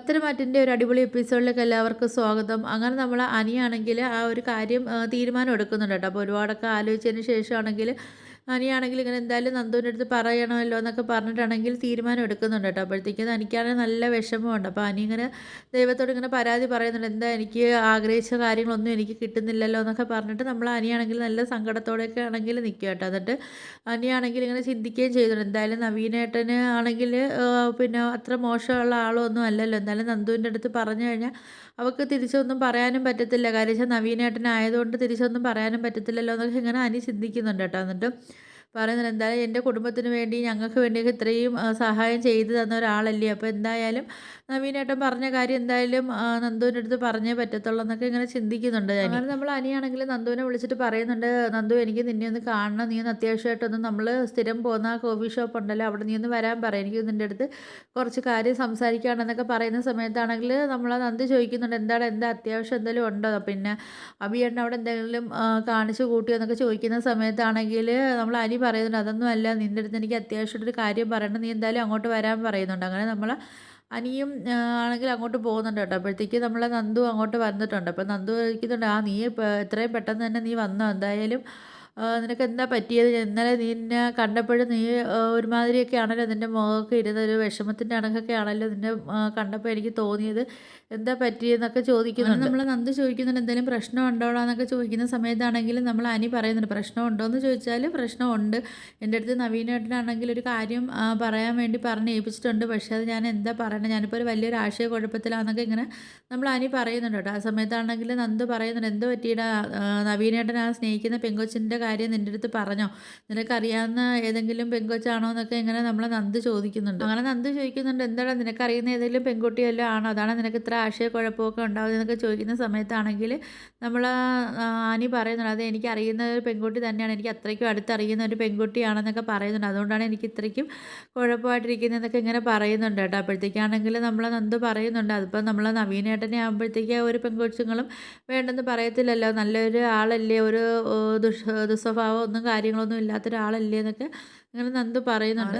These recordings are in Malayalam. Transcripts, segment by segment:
പത്തരമാറ്റിൻ്റെ ഒരു അടിപൊളി എപ്പിസോഡിലേക്ക് എല്ലാവർക്കും സ്വാഗതം. അങ്ങനെ നമ്മൾ അനിയാണെങ്കിൽ ആ ഒരു കാര്യം തീരുമാനം എടുക്കുന്നുണ്ട് കേട്ടോ. അപ്പോൾ ഒരുപാടൊക്കെ ആലോചിച്ചതിന് ശേഷമാണെങ്കിൽ അനിയാണെങ്കിൽ ഇങ്ങനെ എന്തായാലും നന്ദുവിൻ്റെ അടുത്ത് പറയണമല്ലോ എന്നൊക്കെ പറഞ്ഞിട്ടാണെങ്കിൽ തീരുമാനം എടുക്കുന്നുണ്ട് കേട്ടോ. അപ്പോഴത്തേക്കും എനിക്കാണെങ്കിൽ നല്ല വിഷമമുണ്ട്. അപ്പോൾ അനി ഇങ്ങനെ ദൈവത്തോട് ഇങ്ങനെ പരാതി പറയുന്നുണ്ട്, എന്താ എനിക്ക് ആഗ്രഹിച്ച കാര്യങ്ങളൊന്നും എനിക്ക് കിട്ടുന്നില്ലല്ലോ എന്നൊക്കെ പറഞ്ഞിട്ട് നമ്മൾ അനിയാണെങ്കിൽ നല്ല സങ്കടത്തോടെയൊക്കെ ആണെങ്കിൽ നിൽക്കുക കേട്ടോ. എന്നിട്ട് അനിയാണെങ്കിൽ ഇങ്ങനെ ചിന്തിക്കുകയും ചെയ്തിട്ടുണ്ട്, എന്തായാലും നവീനേട്ടന് ആണെങ്കിൽ പിന്നെ അത്ര മോശമുള്ള ആളൊന്നും അല്ലല്ലോ, എന്തായാലും നന്ദുവിൻ്റെ അടുത്ത് പറഞ്ഞു കഴിഞ്ഞാൽ അവൾക്ക് തിരിച്ചൊന്നും പറയാനും പറ്റത്തില്ല. കാര്യം വെച്ചാൽ നവീനേട്ടനായതുകൊണ്ട് തിരിച്ചൊന്നും പറയാനും പറ്റത്തില്ലല്ലോ എന്നൊക്കെ ഇങ്ങനെ അനി ചിന്തിക്കുന്നുണ്ട് കേട്ടോ. എന്നിട്ട് പറയുന്നത്, എന്തായാലും എൻ്റെ കുടുംബത്തിന് വേണ്ടി ഞങ്ങൾക്ക് വേണ്ടിയൊക്കെ ഇത്രയും സഹായം ചെയ്തു തന്ന ഒരാളല്ലേ, അപ്പോൾ എന്തായാലും നവീനേട്ടൻ പറഞ്ഞ കാര്യം എന്തായാലും നന്ദുവിൻ്റെ അടുത്ത് പറഞ്ഞേ പറ്റത്തുള്ളൂ എന്നൊക്കെ ഇങ്ങനെ ചിന്തിക്കുന്നുണ്ട്. അങ്ങനെ നമ്മൾ അനിയാണെങ്കിൽ നന്ദുവിനെ വിളിച്ചിട്ട് പറയുന്നുണ്ട്, നന്ദു എനിക്ക് നിന്നെ ഒന്ന് കാണണം, നീ ഒന്ന് അത്യാവശ്യമായിട്ടൊന്ന് നമ്മൾ സ്ഥിരം പോകുന്ന ആ കോഫി ഷോപ്പ് ഉണ്ടല്ലോ അവിടെ നീ ഒന്ന് വരാൻ പറയും, എനിക്ക് നിൻ്റെ അടുത്ത് കുറച്ച് കാര്യം സംസാരിക്കുകയാണെന്നൊക്കെ പറയുന്ന സമയത്താണെങ്കിൽ നമ്മൾ നന്ദു ചോദിക്കുന്നുണ്ട്, എന്താ അത്യാവശ്യം എന്തെങ്കിലും ഉണ്ടോ, പിന്നെ അഭിയേട്ടൻ അവിടെ എന്തെങ്കിലും കാണിച്ചു കൂട്ടിയോ എന്നൊക്കെ ചോദിക്കുന്ന സമയത്താണെങ്കിൽ നമ്മൾ അനി പറയുന്നുണ്ട്, അതൊന്നും അല്ല, നിൻ്റെ അടുത്ത് എനിക്ക് അത്യാവശ്യമായിട്ടൊരു കാര്യം പറയണം, നീ എന്തായാലും അങ്ങോട്ട് വരാൻ പറയുന്നുണ്ട്. അങ്ങനെ നമ്മൾ അനിയും ആണെങ്കിൽ അങ്ങോട്ട് പോകുന്നുണ്ട് കേട്ടോ. അപ്പോഴത്തേക്ക് നമ്മളെ നന്ദു അങ്ങോട്ട് വന്നിട്ടുണ്ട്. അപ്പോൾ നന്ദു ചോദിക്കുന്നുണ്ട്, നീ ഇപ്പോൾ എത്രയും പെട്ടെന്ന് തന്നെ നീ വന്നോ, എന്തായാലും നിനക്ക് എന്താ പറ്റിയത്, ഇന്നലെ നിന്നെ കണ്ടപ്പോഴും നീ ഒരുമാതിരിയൊക്കെ ആണല്ലോ, നിൻ്റെ മുഖമൊക്കെ ഇരുന്നൊരു വിഷമത്തിൻ്റെ കണക്കൊക്കെ ആണല്ലോ നിന്നെ കണ്ടപ്പോൾ എനിക്ക് തോന്നിയത്, എന്താ പറ്റിയെന്നൊക്കെ ചോദിക്കുന്നുണ്ട്. നമ്മൾ നന്ദു ചോദിക്കുന്നുണ്ട്, എന്തെങ്കിലും പ്രശ്നം ഉണ്ടോടാ എന്നൊക്കെ ചോദിക്കുന്ന സമയത്താണെങ്കിലും നമ്മൾ അനി പറയുന്നുണ്ട്, പ്രശ്നമുണ്ടോ എന്ന് ചോദിച്ചാൽ പ്രശ്നമുണ്ട്, എൻ്റെ അടുത്ത് നവീനേട്ടനാണെങ്കിൽ ഒരു കാര്യം പറയാൻ വേണ്ടി പറഞ്ഞ് ഏൽപ്പിച്ചിട്ടുണ്ട്, പക്ഷേ അത് ഞാൻ എന്താ പറയണത്, ഞാനിപ്പോൾ ഒരു വലിയൊരു ആശയക്കുഴപ്പത്തിലാണെന്നൊക്കെ ഇങ്ങനെ നമ്മൾ അനി പറയുന്നുണ്ട് കേട്ടോ. ആ സമയത്താണെങ്കിൽ നന്ദു പറയുന്നുണ്ട്, എന്ത് പറ്റിയിടാ, നവീനേട്ടൻ ആ സ്നേഹിക്കുന്ന പെങ്കൊച്ചിൻ്റെ കാര്യം നിൻ്റെ അടുത്ത് പറഞ്ഞോ, നിനക്കറിയാവുന്ന ഏതെങ്കിലും പെങ്കൊച്ചാണോ എന്നൊക്കെ ഇങ്ങനെ നമ്മളെ നന്ദു ചോദിക്കുന്നുണ്ട്. അങ്ങനെ നന്ദു ചോദിക്കുന്നുണ്ട്, എന്താണ് നിനക്കറിയുന്ന ഏതെങ്കിലും പെൺകുട്ടിയല്ലോ ആണോ, അതാണ് നിനക്ക് ഇത്ര ആശയക്കുഴപ്പമൊക്കെ ഉണ്ടാകുന്നതെന്നൊക്കെ ചോദിക്കുന്ന സമയത്താണെങ്കിൽ നമ്മൾ ആനി പറയുന്നുണ്ട്, അത് എനിക്ക് അറിയുന്ന ഒരു പെൺകുട്ടി തന്നെയാണ്, എനിക്ക് അത്രയ്ക്കും അടുത്തറിയുന്ന ഒരു പെൺകുട്ടിയാണെന്നൊക്കെ പറയുന്നുണ്ട്, അതുകൊണ്ടാണ് എനിക്ക് ഇത്രയ്ക്കും കുഴപ്പമായിട്ടിരിക്കുന്നതെന്നൊക്കെ ഇങ്ങനെ പറയുന്നുണ്ട് കേട്ടോ. അപ്പോഴത്തേക്കാണെങ്കിൽ നമ്മളെ നന്ദു പറയുന്നുണ്ട്, അതിപ്പോൾ നമ്മളെ നവീനേട്ടനെ ആകുമ്പോഴത്തേക്ക് ഒരു പെൺകൊച്ചുങ്ങളും വേണ്ടെന്ന് പറയത്തില്ലല്ലോ, നല്ലൊരു ആളല്ലേ, ഒരു ദുസ്വഭാവം ഒന്നും കാര്യങ്ങളൊന്നും ഇല്ലാത്തൊരാളല്ലേ എന്നൊക്കെ അങ്ങനെ നന്ദു പറയുന്നുണ്ട്.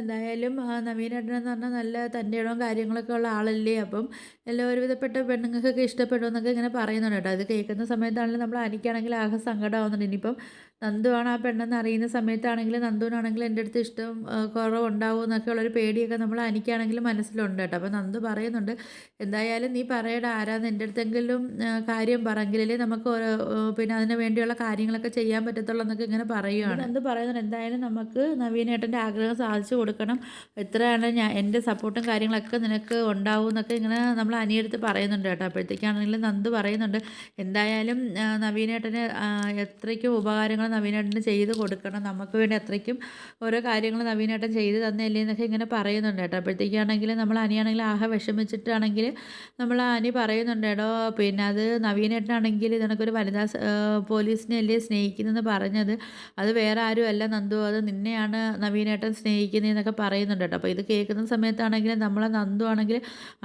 എന്തായാലും നവീനേട്ടൻ എന്ന് പറഞ്ഞാൽ നല്ല തൻ്റെ ഇടവും കാര്യങ്ങളൊക്കെ ഉള്ള ആളല്ലേ, അപ്പം എല്ലാ ഒരുവിധപ്പെട്ട പെണ്ണുങ്ങൾക്കൊക്കെ ഇഷ്ടപ്പെടുമെന്നൊക്കെ ഇങ്ങനെ പറയുന്നുണ്ട് കേട്ടോ. അത് കേൾക്കുന്ന സമയത്താണെങ്കിലും നമ്മൾ അനിക്കാണെങ്കിൽ ആകെ സങ്കടമാവുന്നുണ്ട്. ഇനിയിപ്പം നന്ദുവാണ് ആ പെണ്ണെന്ന് അറിയുന്ന സമയത്താണെങ്കിലും നന്ദുവിനാണെങ്കിലും എൻ്റെ അടുത്ത് ഇഷ്ടം കുറവുണ്ടാവും എന്നൊക്കെ ഉള്ളൊരു പേടിയൊക്കെ നമ്മൾ അനിക്കാണെങ്കിലും മനസ്സിലുണ്ട് കേട്ടോ. അപ്പോൾ നന്ദു പറയുന്നുണ്ട്, എന്തായാലും നീ പറയടാ, ആരാന്ന് എൻ്റെ അടുത്തെങ്കിലും കാര്യം പറയെങ്കിലല്ലേ നമുക്ക് പിന്നെ അതിന് വേണ്ടിയുള്ള കാര്യങ്ങളൊക്കെ ചെയ്യാൻ പറ്റത്തുള്ളൂ എന്നൊക്കെ ഇങ്ങനെ പറയുകയാണ്. നന്ദു പറയുന്നുണ്ട്, എന്തായാലും നമുക്ക് നവീനേട്ടൻ്റെ ആഗ്രഹം സാധിച്ചു കൊടുക്കണം, എത്രയാണ് എൻ്റെ സപ്പോർട്ടും കാര്യങ്ങളൊക്കെ നിനക്ക് ഉണ്ടാവും എന്നൊക്കെ ഇങ്ങനെ നമ്മൾ അനിയടുത്ത് പറയുന്നുണ്ട് കേട്ടോ. അപ്പോഴത്തേക്കാണെങ്കിലും നന്ദു പറയുന്നുണ്ട്, എന്തായാലും നവീനേട്ടന് എത്രയ്ക്കും ഉപകാരങ്ങൾ നവീനേട്ടന് ചെയ്ത് കൊടുക്കണം, നമുക്ക് വേണ്ടി അത്രയ്ക്കും ഓരോ കാര്യങ്ങൾ നവീനേട്ടൻ ചെയ്ത് തന്നെയല്ലേ എന്നൊക്കെ ഇങ്ങനെ പറയുന്നുണ്ട് കേട്ടോ. അപ്പോഴത്തേക്കാണെങ്കിൽ നമ്മൾ അനിയാണെങ്കിൽ ആകെ വിഷമിച്ചിട്ടാണെങ്കിൽ നമ്മൾ അനി പറയുന്നുണ്ട്, എടോ പിന്നെ അത് നവീനേട്ടനാണെങ്കിൽ ഇതണക്കൊരു വനിതാ പോലീസിനെ അല്ലേ സ്നേഹിക്കുന്നതെന്ന് പറഞ്ഞത്, അത് വേറെ ആരും അല്ല നന്ദു, അത് നിന്നെയാണ് നവീനേട്ടൻ സ്നേഹിക്കുന്നതെന്നൊക്കെ പറയുന്നുണ്ട് കേട്ടോ. അപ്പോൾ ഇത് കേൾക്കുന്ന സമയത്താണെങ്കിൽ നമ്മളെ നന്ദു ആണെങ്കിൽ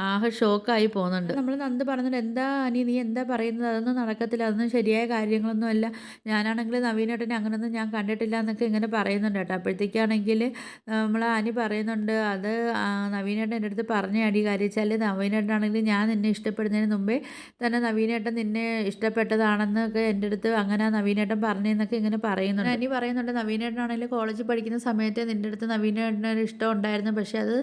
ആകെ ഷോക്കായി പോകുന്നുണ്ട്. നമ്മൾ നന്ദു പറഞ്ഞിട്ട്, എന്താ അനി നീ എന്താ പറയുന്നത്, അതൊന്നും നടക്കത്തില്ല, അതൊന്നും ശരിയായ കാര്യങ്ങളൊന്നും അല്ല, ഞാനാണെങ്കിൽ നവീനേട്ടനെ അങ്ങനെയൊന്നും ഞാൻ കണ്ടിട്ടില്ല എന്നൊക്കെ ഇങ്ങനെ പറയുന്നുണ്ട് കേട്ടോ. അപ്പോഴത്തേക്കാണെങ്കിൽ നമ്മൾ അനി പറയുന്നുണ്ട്, അത് നവീനേട്ടൻ എൻ്റെ അടുത്ത് പറഞ്ഞ അടി കാര്യം വെച്ചാൽ നവീനേട്ടനാണെങ്കിൽ ഞാൻ നിന്നെ ഇഷ്ടപ്പെടുന്നതിന് മുമ്പേ തന്നെ നവീനേട്ടൻ നിന്നെ ഇഷ്ടപ്പെട്ടതാണെന്നൊക്കെ എൻ്റെ അടുത്ത് അങ്ങനെ നവീനേട്ടൻ പറഞ്ഞതെന്നൊക്കെ ഇങ്ങനെ പറയുന്നുണ്ട്. അനി പറയുന്നുണ്ട്, നവീനേട്ടനാണെങ്കിൽ കോളേജിൽ പഠിക്കുന്ന സമയത്ത് നിൻ്റെ അടുത്ത് നവീനേട്ടനൊരു ഇഷ്ടം ഉണ്ടായിരുന്നു, പക്ഷേ അത്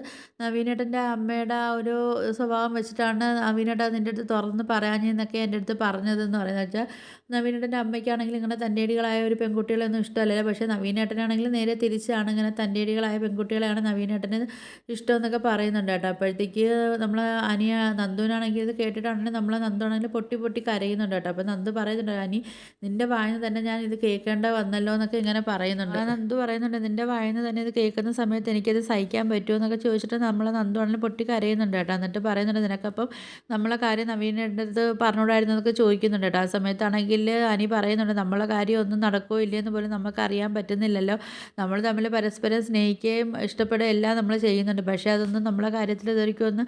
നവീനേട്ടൻ്റെ അമ്മയുടെ ആ ഒരു സ്വഭാവം വെച്ചിട്ടാണ് നവീനേട്ടൻ നിൻ്റെ അടുത്ത് തുറന്ന് പറയാഞ്ഞെന്നൊക്കെ എൻ്റെ അടുത്ത് പറഞ്ഞതെന്ന് പറയുന്നത് വെച്ചാൽ, നവീനേട്ടൻ്റെ അമ്മയ്ക്കാണെങ്കിൽ ഇങ്ങനെ തൻ്റേടികളായ ഒരു പെൺകുട്ടികളൊന്നും ഇഷ്ടമല്ലല്ലോ, പക്ഷേ നവീനേട്ടനാണെങ്കിൽ നേരെ തിരിച്ചാണ്, ഇങ്ങനെ തൻ്റേടികളായ പെൺകുട്ടികളെയാണ് നവീനേട്ടന് ഇഷ്ടമെന്നൊക്കെ പറയുന്നുണ്ട് കേട്ടോ. അപ്പോഴത്തേക്ക് നമ്മൾ നന്ദുവിനാണെങ്കിൽ ഇത് കേട്ടിട്ടാണെങ്കിൽ നമ്മളെ നന്ദുവാണെങ്കിൽ പൊട്ടി പൊട്ടി കരയുന്നുണ്ട് കേട്ടോ. അപ്പോൾ നന്ദു പറയുന്നുണ്ട്, അനി നിൻ്റെ വായന തന്നെ ഞാൻ ഇത് കേൾക്കേണ്ട വന്നല്ലോ എന്നൊക്കെ ഇങ്ങനെ പറയുന്നുണ്ട്. നന്ദു പറയുന്നുണ്ട്, നിൻ്റെ വായന തന്നെ ഇത് കേൾക്കുന്ന സമയത്ത് എനിക്കത് സഹിക്കാൻ പറ്റുമോ എന്നൊക്കെ ചോദിച്ചിട്ട് നമ്മളെ നന്ദു ആണെങ്കിൽ പൊട്ടി കരയുന്നുണ്ട് കേട്ടോ. എന്നിട്ട് പറയുന്നുണ്ട്, നിനക്കപ്പം നമ്മളെ കാര്യം നവീനേട്ടൻ്റെ അടുത്ത് പറഞ്ഞുകൂടായിരുന്നു എന്നൊക്കെ ചോദിക്കുന്നുണ്ട് കേട്ടോ. ആ സമയത്താണെങ്കിൽ അനി പറയുന്നുണ്ട്, നമ്മളെ കാര്യം ഒന്നും നടക്കുമോ ഇല്ലയെന്ന് പോലും നമുക്കറിയാൻ പറ്റുന്നില്ലല്ലോ. നമ്മൾ തമ്മിൽ പരസ്പരം സ്നേഹിക്കുകയും ഇഷ്ടപ്പെടുകയും എല്ലാം നമ്മൾ ചെയ്യുന്നുണ്ട്. പക്ഷേ അതൊന്നും നമ്മളെ കാര്യത്തിൽ ഇതുവരെയ്ക്കൊന്നും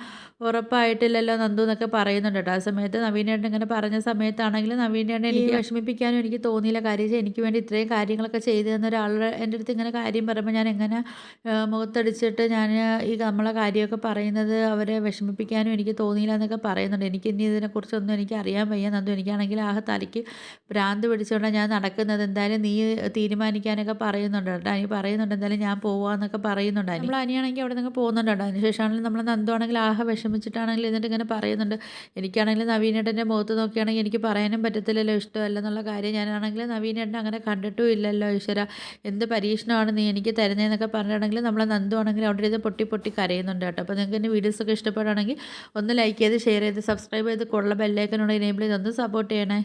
ഉറപ്പായിട്ടില്ലല്ലോ നന്ദു എന്നൊക്കെ പറയുന്നുണ്ട് കേട്ടോ. ആ സമയത്ത് നവീനേട്ടൻ ഇങ്ങനെ പറഞ്ഞ സമയത്താണെങ്കിൽ നവീനേട്ടനെ എനിക്ക് വിഷമിപ്പിക്കാനും എനിക്ക് തോന്നിയില്ല. കാര്യം വെച്ചാൽ എനിക്ക് വേണ്ടി ഇത്രയും കാര്യങ്ങളൊക്കെ ചെയ്തു തന്ന ഒരാളുടെ എൻ്റെ അടുത്ത് ഇങ്ങനെ കാര്യം പറയുമ്പോൾ ഞാൻ എങ്ങനെ മുഖത്തടിച്ചിട്ട് ഞാൻ ഈ നമ്മളെ കാര്യമൊക്കെ പറയുന്നത് അവരെ വിഷമിപ്പിക്കാനും എനിക്ക് തോന്നിയില്ല എന്നൊക്കെ പറയുന്നുണ്ട്. എനിക്ക് ഇനി ഇതിനെക്കുറിച്ചൊന്നും എനിക്ക് അറിയാൻ വയ്യ നന്ദു. എനിക്കാണെങ്കിൽ തലയ്ക്ക് ഭ്രാന്ത് പിടിച്ചുകൊണ്ടാണ് ഞാൻ നടക്കുന്നത്. എന്തായാലും നീ തീരുമാനിക്കാനൊക്കെ പറയുന്നുണ്ട് കേട്ടോ. അനി പറയുന്നുണ്ട് എന്തായാലും ഞാൻ പോവാന്നൊക്കെ പറയുന്നുണ്ട്. നമ്മൾ അനിയാണെങ്കിൽ അവിടെ നിന്ന് പോകുന്നുണ്ട് കേട്ടോ. അതിനുശേഷമാണെങ്കിൽ നമ്മൾ നന്ദു ആണെങ്കിൽ വിഷമിച്ചിട്ടാണെങ്കിൽ എന്നിട്ട് ഇങ്ങനെ പറയുന്നുണ്ട്. എനിക്കാണെങ്കിൽ നവീനേട്ടൻ്റെ മുഖത്ത് നോക്കിയാണെങ്കിൽ എനിക്ക് പറയാനും പറ്റത്തില്ലല്ലോ ഇഷ്ടമല്ലെന്നുള്ള കാര്യം. ഞാനാണെങ്കിൽ നവീനേട്ടനെ അങ്ങനെ കണ്ടിട്ടും ഇല്ലല്ലോ ഈശ്വര. എന്ത് പരീക്ഷണമാണ് നീ എനിക്ക് തരുന്നതെന്നൊക്കെ പറഞ്ഞിട്ടുണ്ടെങ്കിൽ നമ്മളെ നന്ദു ആണെങ്കിൽ അവിടെ ഇരുന്ന് പൊട്ടി പൊട്ടി കരയുന്നുണ്ട് കേട്ടോ. അപ്പോൾ നിങ്ങൾക്ക് എൻ്റെ വീഡിയോസൊക്കെ ഇഷ്ടപ്പെടുകയാണെങ്കിൽ ഒന്ന് ലൈക്ക് ചെയ്ത് ഷെയർ ചെയ്ത് സബ്സ്ക്രൈബ് ചെയ്ത് കൂടുതൽ ബെല്ലൈക്കനോട് എനേബിൾ ചെയ്ത് ഒന്ന് സപ്പോർട്ട് ചെയ്യണേ.